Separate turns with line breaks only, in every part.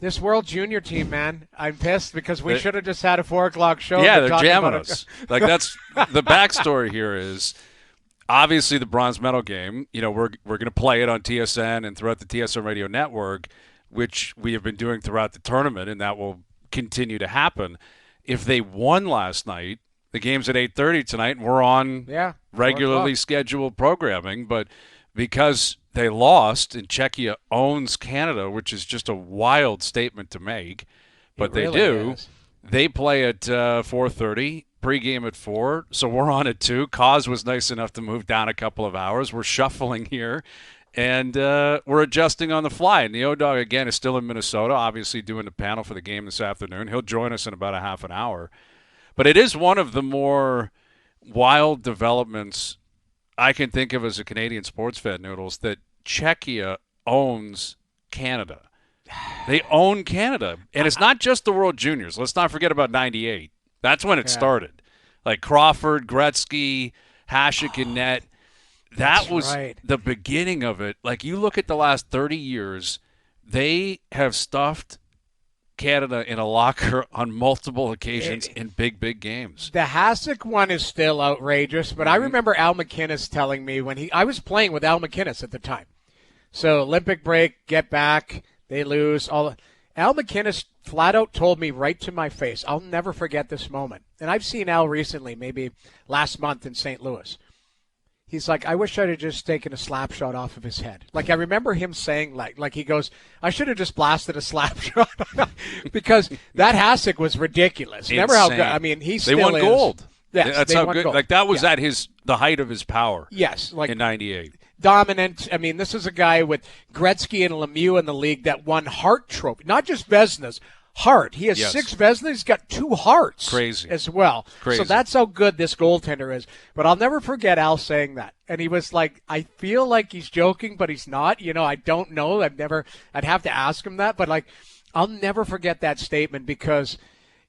This World Junior team, man, I'm pissed because we should have just had a 4 o'clock show.
Yeah, they're jamming us. Like, that's the backstory here is obviously the bronze medal game. You know, we're going to play it on TSN and throughout the TSN radio network, which we have been doing throughout the tournament, and that will continue to happen. If they won last night, the game's at 8:30 tonight, and we're on regularly scheduled programming. But because they lost and Czechia owns Canada, which is just a wild statement to make, but they do. They play at 4:30, pregame at 4, so we're on at 2. Cause was nice enough to move down a couple of hours. We're shuffling here, and we're adjusting on the fly. And the O-Dog, again, is still in Minnesota, obviously doing the panel for the game this afternoon. He'll join us in about a half an hour. But it is one of the more wild developments I can think of as a Canadian sports fan, Noodles, that Czechia owns Canada. They own Canada. And it's not just the World Juniors. Let's not forget about 98. That's when it started. Like Crawford, Gretzky, Hasek in net. That was the beginning of it. Like, you look at the last 30 years, they have stuffed Canada in a locker on multiple occasions in big games.
The Hasek one is still outrageous, but I remember Al McInnes telling me when I was playing with Al McInnes at the time. So Olympic break, get back, they lose. Al McInnes flat out told me right to my face, I'll never forget this moment. And I've seen Al recently, maybe last month in St. Louis. He's like, I wish I'd have just taken a slap shot off of his head. Like, I remember him saying, like he goes, I should have just blasted a slap shot because that Hasek was ridiculous.
Insane.
Remember how good? I mean, they
won gold.
Yes,
that's how good. Gold. Like, that was at the height of his power.
Yes, like
in '98.
Dominant. I mean, this is a guy with Gretzky and Lemieux in the league that won Hart Trophy, not just Vezina's. Hart. He has 6 Vezina. He's got 2 Hearts.
Crazy.
As well.
Crazy.
So that's how good this goaltender is. But I'll never forget Al saying that. And he was like, I feel like he's joking, but he's not. You know, I don't know. I'd have to ask him that. But, like, I'll never forget that statement because,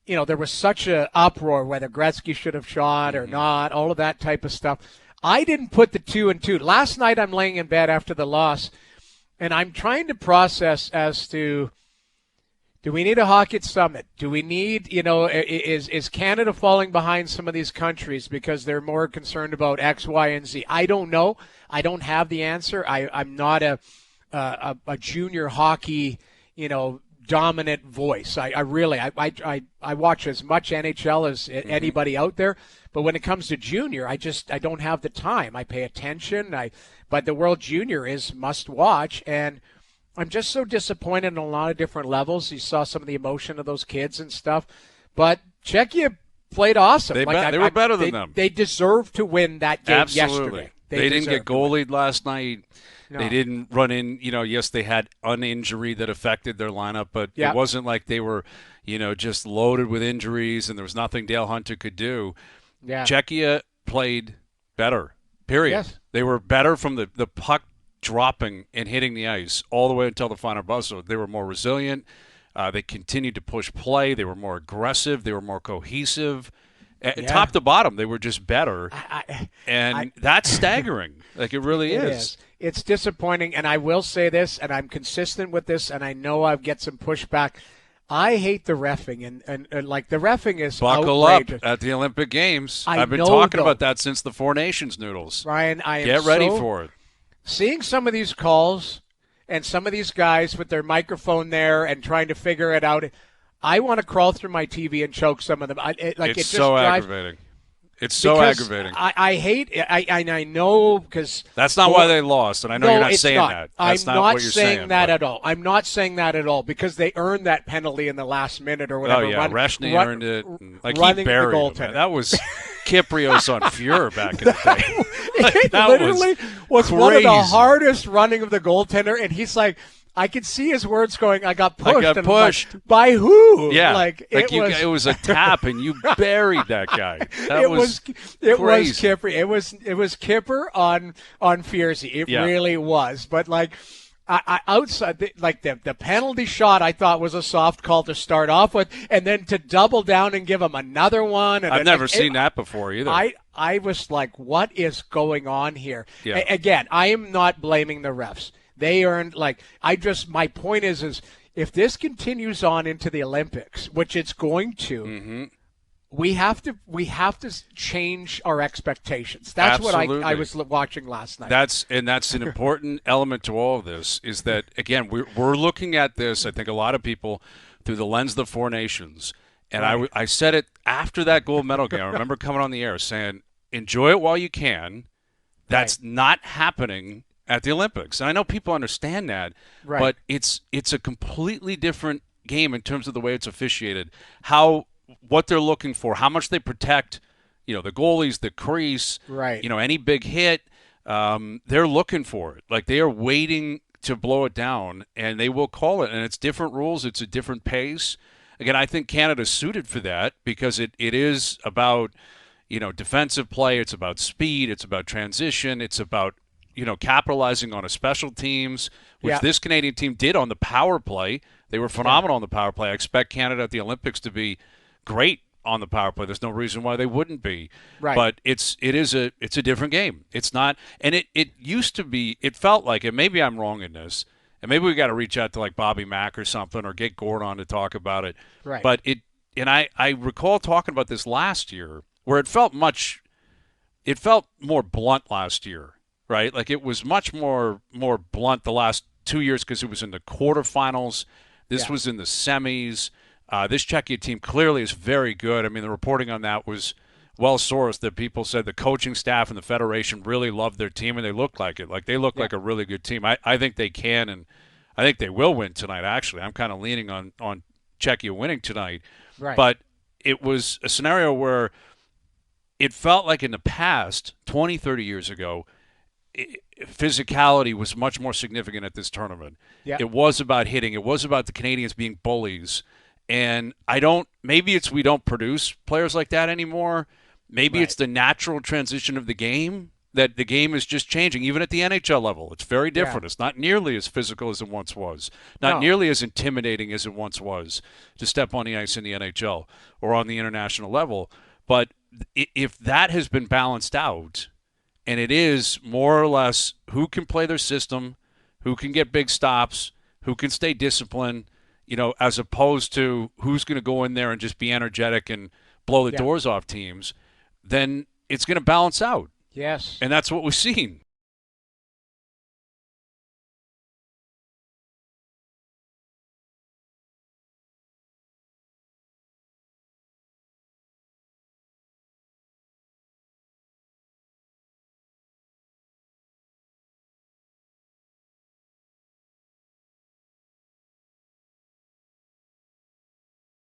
you know, there was such an uproar whether Gretzky should have shot or not, all of that type of stuff. I didn't put the 2 and 2. Last night I'm laying in bed after the loss, and I'm trying to process as to, do we need a Hockey Summit? Do we need, you know, is Canada falling behind some of these countries because they're more concerned about X, Y, and Z? I don't know. I don't have the answer. I'm not a junior hockey, you know, dominant voice. I really watch as much NHL as anybody out there, but when it comes to junior, I don't have the time. I pay attention. But the World Junior is must watch, and I'm just so disappointed on a lot of different levels. You saw some of the emotion of those kids and stuff. But Czechia played awesome.
They were better than them.
They deserved to win that game yesterday.
They didn't get goalied last night. No. They didn't run in. You know, yes, they had an injury that affected their lineup, but it wasn't like they were, you know, just loaded with injuries and there was nothing Dale Hunter could do. Yeah. Czechia played better, period. Yes. They were better from the puck dropping and hitting the ice all the way until the final buzzer. They were more resilient. They continued to push play. They were more aggressive. They were more cohesive. Top to bottom, they were just better. That's staggering. Like, it really is.
It's disappointing, and I will say this, and I'm consistent with this, and I know I'll get some pushback. I hate the reffing, and like, the reffing is
Buckle
outrageous.
Up at the Olympic Games. I've been talking about that since the Four Nations, Noodles.
Ryan,
Get ready for it.
Seeing some of these calls and some of these guys with their microphone there and trying to figure it out, I want to crawl through my TV and choke some of them.
It's so aggravating. It's so aggravating.
I hate it. I know because
that's not why they lost, and I know you're not saying that. That's
not
what you're saying.
I'm not saying that at all. I'm not saying that at all because they earned that penalty in the last minute or whatever.
Oh yeah, Reshny earned it. Like, he buried him. That was Kyprios on Fuhrer back in the day.
It literally was one of the hardest running of the goaltender, and he's like, I could see his words going, I got pushed. Like, by who?
Yeah. It was a tap, and you buried that guy. It was
Kipper. It was Kipper on Fierzy. It really was. But, like, I outside, the penalty shot, I thought was a soft call to start off with, and then to double down and give him another one. And
I've never seen that before either.
I was like, what is going on here?
Yeah.
Again, I am not blaming the refs. They earned, my point is if this continues on into the Olympics, which it's going to, we have to change our expectations. That's
Absolutely.
what I was watching last night.
That's an important element to all of this is that, again, we're looking at this, I think a lot of people, through the lens of the four nations. And
Right.
I said it after that gold medal game. I remember coming on the air saying, enjoy it while you can. That's not happening at the Olympics. And I know people understand that,
Right.
but it's a completely different game in terms of the way it's officiated, what they're looking for, how much they protect, the goalies, the crease,
Right.
any big hit. They're looking for it. Like they are waiting to blow it down, and they will call it. And it's different rules. It's a different pace. Again, I think Canada's suited for that because it is about, defensive play. It's about speed. It's about transition. It's about, capitalizing on a special teams, which this Canadian team did on the power play. They were phenomenal on the power play. I expect Canada at the Olympics to be great on the power play. There's no reason why they wouldn't be.
Right.
But it's a different game. It's not, and it used to be. It felt like, and maybe I'm wrong in this, and maybe we got to reach out to like Bobby Mack or something, or get Gord on to talk about it.
Right.
But and I recall talking about this last year, where it felt more blunt last year, right? Like it was much more blunt the last 2 years because it was in the quarterfinals. This was in the semis. This Czechia team clearly is very good. I mean, the reporting on that was well-sourced, that people said the coaching staff and the federation really loved their team, and they looked like it. Like they look like a really good team. I think they can, and I think they will win tonight, actually. I'm kind of leaning on Czechia winning tonight.
Right.
But it was a scenario where it felt like in the past, 20, 30 years ago, physicality was much more significant at this tournament.
Yeah.
It was about hitting. It was about the Canadians being bullies. And maybe we don't produce players like that anymore. Maybe it's the natural transition of the game, that the game is just changing, even at the NHL level. It's very different. It's not nearly as physical as it once was, not nearly as intimidating as it once was to step on the ice in the NHL or on the international level. But if that has been balanced out, and it is more or less who can play their system, who can get big stops, who can stay disciplined, as opposed to who's going to go in there and just be energetic and blow the doors off teams, then it's going to balance out.
Yes.
And that's what we've seen.